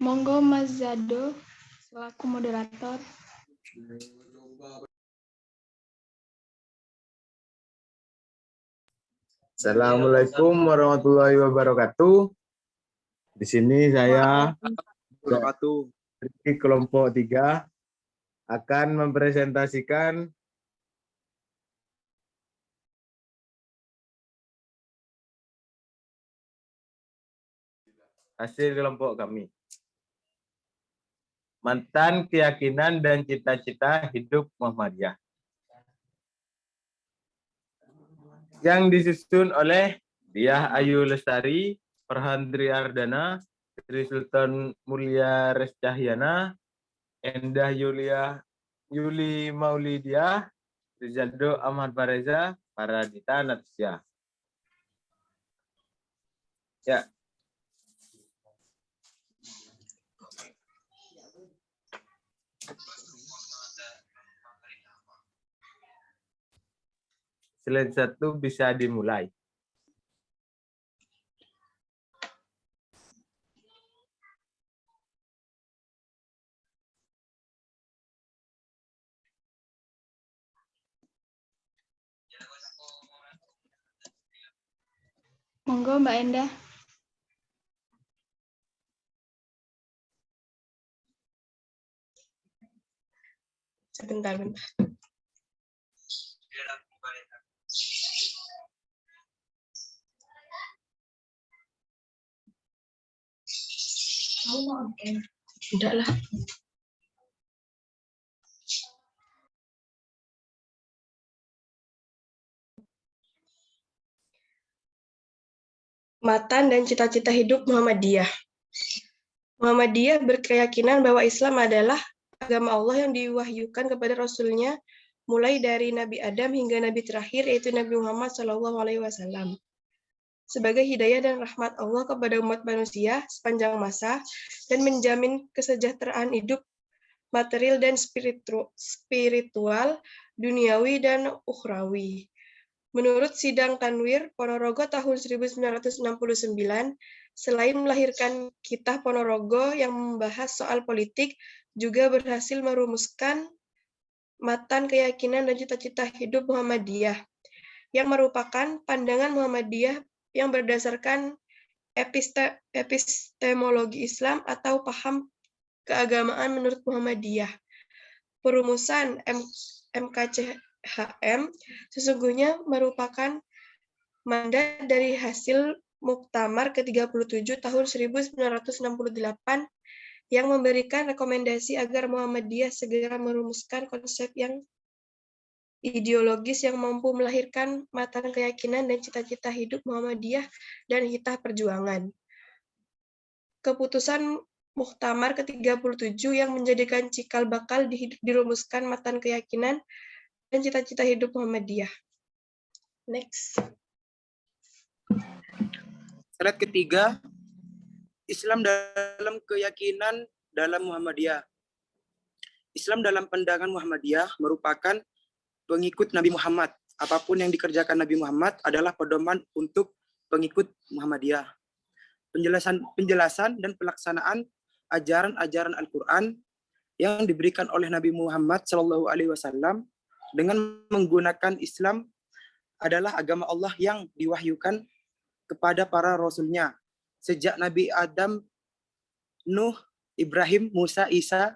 Monggo Mas Zado selaku moderator. Assalamualaikum warahmatullahi wabarakatuh. Di sini saya dari kelompok 3 akan mempresentasikan hasil kelompok kami. Mantan keyakinan dan cita-cita hidup Muhammadiyah. Yang disusun oleh Diah Ayu Lestari, Farhandri Ardana, Sri Sultan Mulia Rescahyana, Endah Yuli Maulidiah, Rizaldo Ahmad Fareza, Paradita Natsya. Ya. Slide 1 bisa dimulai. Monggo Mbak Endah. Sebentar. Tidak lah. Matan dan cita-cita hidup Muhammadiyah. Muhammadiyah berkeyakinan bahwa Islam adalah agama Allah yang diwahyukan kepada Rasulnya mulai dari Nabi Adam hingga Nabi terakhir yaitu Nabi Muhammad SAW. Sebagai hidayah dan rahmat Allah kepada umat manusia sepanjang masa dan menjamin kesejahteraan hidup material dan spiritual, duniawi dan ukhrawi. Menurut Sidang Tanwir Ponorogo tahun 1969, selain melahirkan Kitab Ponorogo yang membahas soal politik, juga berhasil merumuskan matan keyakinan dan cita-cita hidup Muhammadiyah, yang merupakan pandangan Muhammadiyah yang berdasarkan epistemologi Islam atau paham keagamaan menurut Muhammadiyah. Perumusan MKCHM sesungguhnya merupakan mandat dari hasil Muktamar ke-37 tahun 1968 yang memberikan rekomendasi agar Muhammadiyah segera merumuskan konsep yang ideologis yang mampu melahirkan matan keyakinan dan cita-cita hidup Muhammadiyah dan hitah perjuangan. Keputusan Muktamar ke-37 yang menjadikan cikal bakal dirumuskan matan keyakinan dan cita-cita hidup Muhammadiyah. Next. Slide ketiga, Islam dalam keyakinan dalam Muhammadiyah. Islam dalam pandangan Muhammadiyah merupakan pengikut Nabi Muhammad. Apapun yang dikerjakan Nabi Muhammad adalah pedoman untuk pengikut Muhammadiyah. Penjelasan dan pelaksanaan ajaran-ajaran Al-Quran yang diberikan oleh Nabi Muhammad SAW dengan menggunakan Islam adalah agama Allah yang diwahyukan kepada para rasulnya sejak Nabi Adam, Nuh, Ibrahim, Musa, Isa,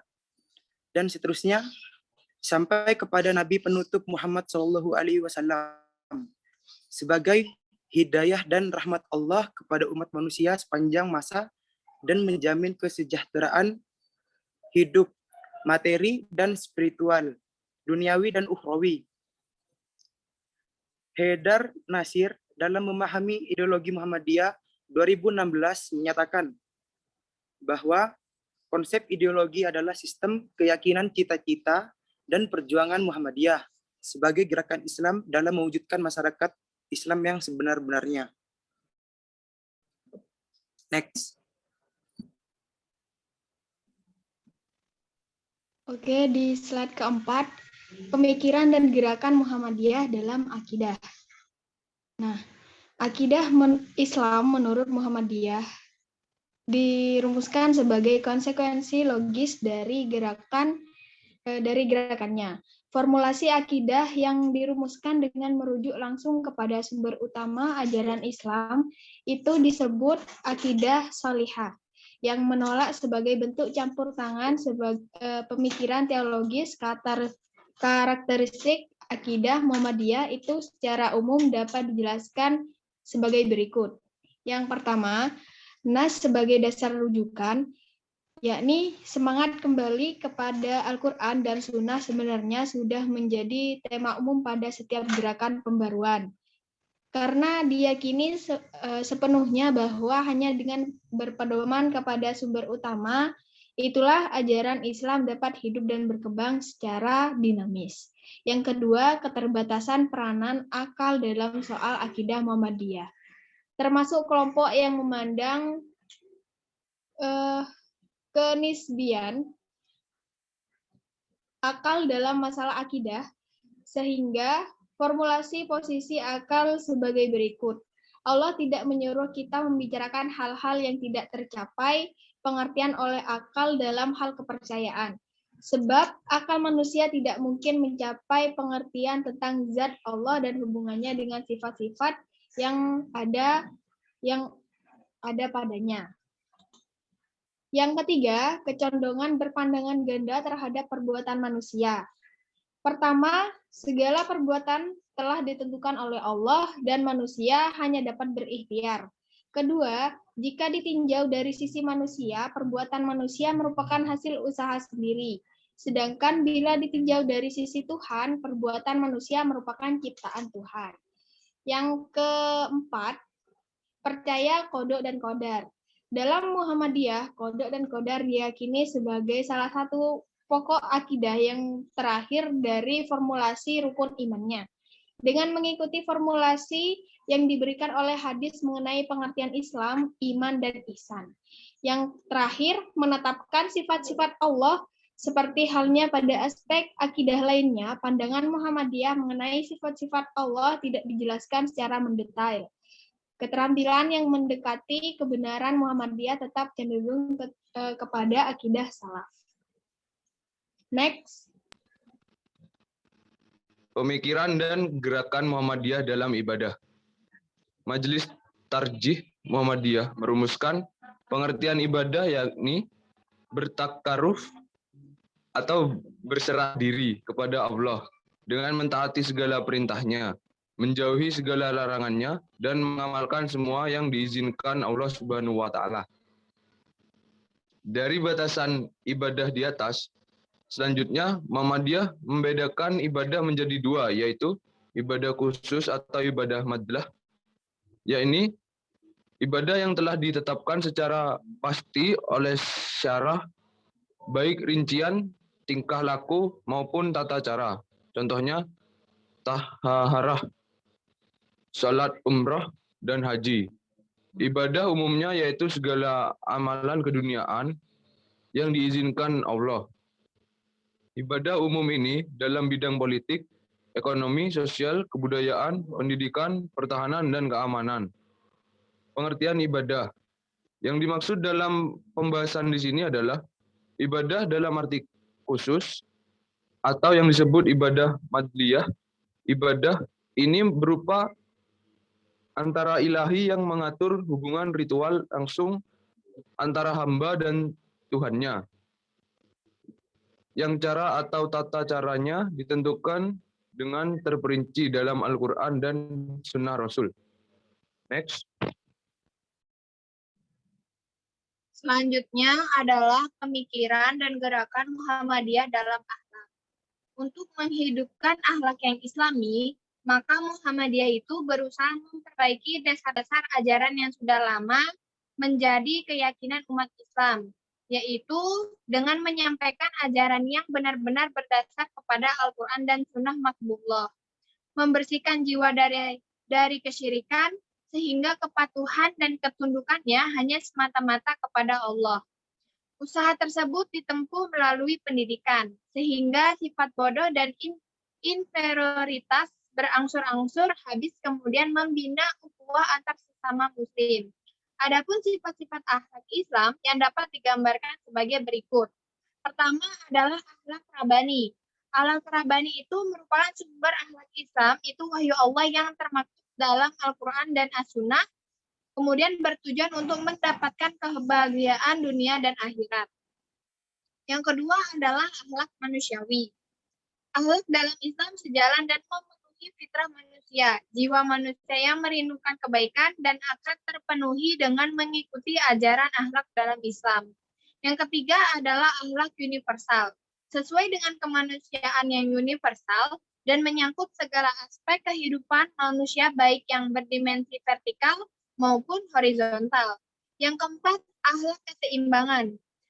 dan seterusnya sampai kepada Nabi penutup Muhammad SAW sebagai hidayah dan rahmat Allah kepada umat manusia sepanjang masa dan menjamin kesejahteraan hidup materi dan spiritual, duniawi dan ukhrawi. Haidar Nasir dalam memahami ideologi Muhammadiyah 2016 menyatakan bahwa konsep ideologi adalah sistem keyakinan cita-cita dan perjuangan Muhammadiyah sebagai gerakan Islam dalam mewujudkan masyarakat Islam yang sebenar-benarnya. Next. Oke, di slide keempat, pemikiran dan gerakan Muhammadiyah dalam akidah. Nah, akidah Islam menurut Muhammadiyah dirumuskan sebagai konsekuensi logis dari gerakannya. Formulasi akidah yang dirumuskan dengan merujuk langsung kepada sumber utama ajaran Islam itu disebut akidah salihah, yang menolak sebagai bentuk campur tangan sebagai pemikiran teologis. Karakteristik akidah Muhammadiyah itu secara umum dapat dijelaskan sebagai berikut. Yang pertama, nas sebagai dasar rujukan, yakni semangat kembali kepada Al-Quran dan Sunnah sebenarnya sudah menjadi tema umum pada setiap gerakan pembaruan. Karena diyakini sepenuhnya bahwa hanya dengan berpedoman kepada sumber utama, itulah ajaran Islam dapat hidup dan berkembang secara dinamis. Yang kedua, keterbatasan peranan akal dalam soal akidah Muhammadiyah. Termasuk kelompok yang memandang kenisbian akal dalam masalah akidah, sehingga formulasi posisi akal sebagai berikut. Allah tidak menyuruh kita membicarakan hal-hal yang tidak tercapai pengertian oleh akal dalam hal kepercayaan. Sebab akal manusia tidak mungkin mencapai pengertian tentang zat Allah dan hubungannya dengan sifat-sifat yang ada padanya. Yang ketiga, kecondongan berpandangan ganda terhadap perbuatan manusia. Pertama, segala perbuatan telah ditentukan oleh Allah dan manusia hanya dapat berikhtiar. Kedua, jika ditinjau dari sisi manusia, perbuatan manusia merupakan hasil usaha sendiri. Sedangkan bila ditinjau dari sisi Tuhan, perbuatan manusia merupakan ciptaan Tuhan. Yang keempat, percaya qada dan qadar. Dalam Muhammadiyah, qada dan qadar diyakini sebagai salah satu pokok akidah yang terakhir dari formulasi rukun imannya. Dengan mengikuti formulasi yang diberikan oleh hadis mengenai pengertian Islam, iman, dan ihsan. Yang terakhir, menetapkan sifat-sifat Allah seperti halnya pada aspek akidah lainnya, pandangan Muhammadiyah mengenai sifat-sifat Allah tidak dijelaskan secara mendetail. Keterampilan yang mendekati kebenaran Muhammadiyah tetap cenderung kepada akidah salaf. Next. Pemikiran dan gerakan Muhammadiyah dalam ibadah. Majelis Tarjih Muhammadiyah merumuskan pengertian ibadah yakni bertakaruf atau berserah diri kepada Allah dengan mentaati segala perintahnya, menjauhi segala larangannya, dan mengamalkan semua yang diizinkan Allah Subhanahu wa Ta'ala. Dari batasan ibadah di atas, selanjutnya Muhammadiyah membedakan ibadah menjadi dua, yaitu ibadah khusus atau ibadah madlah, yakni ibadah yang telah ditetapkan secara pasti oleh syarah, baik rincian, tingkah laku, maupun tata cara. Contohnya, taharah, salat, umrah, dan haji. Ibadah umumnya yaitu segala amalan keduniaan yang diizinkan Allah. Ibadah umum ini dalam bidang politik, ekonomi, sosial, kebudayaan, pendidikan, pertahanan, dan keamanan. Pengertian ibadah. Yang dimaksud dalam pembahasan di sini adalah ibadah dalam arti khusus atau yang disebut ibadah madliyah. Ibadah ini berupa antara ilahi yang mengatur hubungan ritual langsung antara hamba dan Tuhannya. Yang cara atau tata caranya ditentukan dengan terperinci dalam Al-Quran dan Sunnah Rasul. Next. Selanjutnya adalah pemikiran dan gerakan Muhammadiyah dalam akhlak. Untuk menghidupkan akhlak yang islami, maka Muhammadiyah itu berusaha memperbaiki dasar-dasar ajaran yang sudah lama menjadi keyakinan umat Islam, yaitu dengan menyampaikan ajaran yang benar-benar berdasar kepada Al-Quran dan Sunnah Makbullah, membersihkan jiwa dari kesyirikan, sehingga kepatuhan dan ketundukannya hanya semata-mata kepada Allah. Usaha tersebut ditempuh melalui pendidikan, sehingga sifat bodoh dan inferioritas berangsur-angsur habis, kemudian membina ukhuwah antar sesama muslim. Adapun sifat-sifat akhlak Islam yang dapat digambarkan sebagai berikut. Pertama adalah akhlak Rabbani. Akhlak Rabbani itu merupakan sumber akhlak Islam, itu wahyu Allah yang termaktub dalam Al-Quran dan As-Sunnah, kemudian bertujuan untuk mendapatkan kebahagiaan dunia dan akhirat. Yang kedua adalah akhlak manusiawi. Akhlak dalam Islam sejalan dan memenuhi fitrah manusia. Jiwa manusia yang merindukan kebaikan dan akan terpenuhi dengan mengikuti ajaran akhlak dalam Islam. Yang ketiga adalah akhlak universal. Sesuai dengan kemanusiaan yang universal dan menyangkut segala aspek kehidupan manusia baik yang berdimensi vertikal maupun horizontal. Yang keempat, akhlak keseimbangan.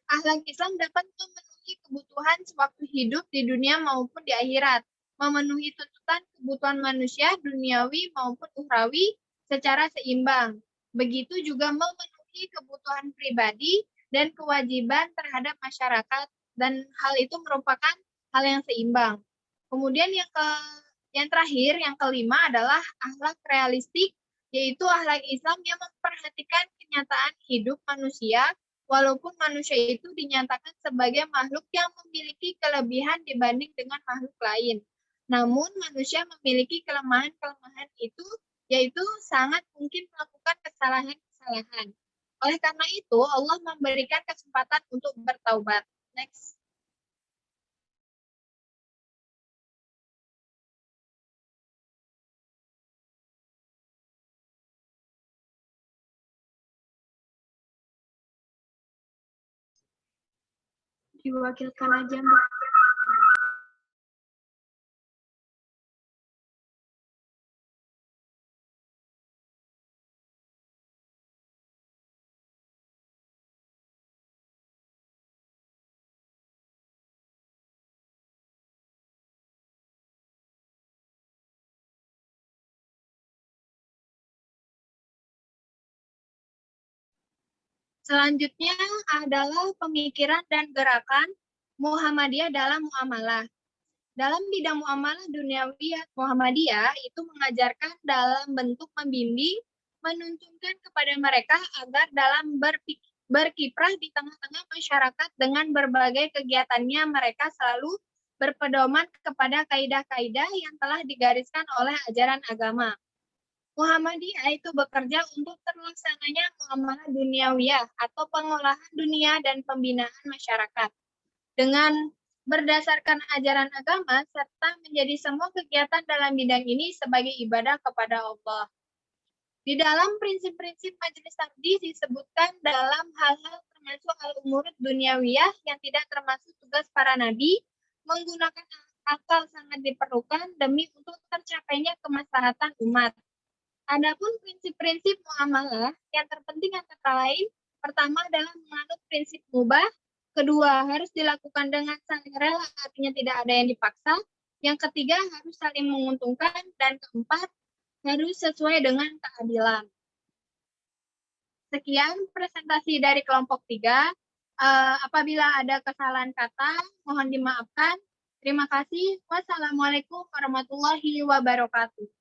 Akhlak Islam dapat memenuhi kebutuhan sewaktu hidup di dunia maupun di akhirat, memenuhi tuntutan kebutuhan manusia duniawi maupun ukhrawi secara seimbang. Begitu juga memenuhi kebutuhan pribadi dan kewajiban terhadap masyarakat, dan hal itu merupakan hal yang seimbang. Kemudian yang terakhir, yang kelima adalah akhlak realistik, yaitu akhlak Islam yang memperhatikan kenyataan hidup manusia, walaupun manusia itu dinyatakan sebagai makhluk yang memiliki kelebihan dibanding dengan makhluk lain. Namun manusia memiliki kelemahan-kelemahan itu, yaitu sangat mungkin melakukan kesalahan-kesalahan. Oleh karena itu, Allah memberikan kesempatan untuk bertaubat. Next. Diwakilkan aja, Mbak. Selanjutnya adalah pemikiran dan gerakan Muhammadiyah dalam muamalah. Dalam bidang muamalah duniawiyah, Muhammadiyah itu mengajarkan dalam bentuk membimbing, menuntunkan kepada mereka agar dalam berkiprah di tengah-tengah masyarakat dengan berbagai kegiatannya mereka selalu berpedoman kepada kaidah-kaidah yang telah digariskan oleh ajaran agama. Muhammadiyah itu bekerja untuk terlaksananya muamalah duniawiyah atau pengolahan dunia dan pembinaan masyarakat dengan berdasarkan ajaran agama serta menjadi semua kegiatan dalam bidang ini sebagai ibadah kepada Allah. Di dalam prinsip-prinsip majelis takdis disebutkan dalam hal-hal termasuk al-umurud duniawiyah yang tidak termasuk tugas para nabi, menggunakan akal sangat diperlukan demi untuk tercapainya kemaslahatan umat. Adapun prinsip-prinsip muamalah yang terpenting antara lain, pertama adalah menganut prinsip mubah, kedua harus dilakukan dengan saling rela, artinya tidak ada yang dipaksa, yang ketiga harus saling menguntungkan, dan keempat harus sesuai dengan keadilan. Sekian presentasi dari kelompok 3. Apabila ada kesalahan kata, mohon dimaafkan. Terima kasih. Wassalamualaikum warahmatullahi wabarakatuh.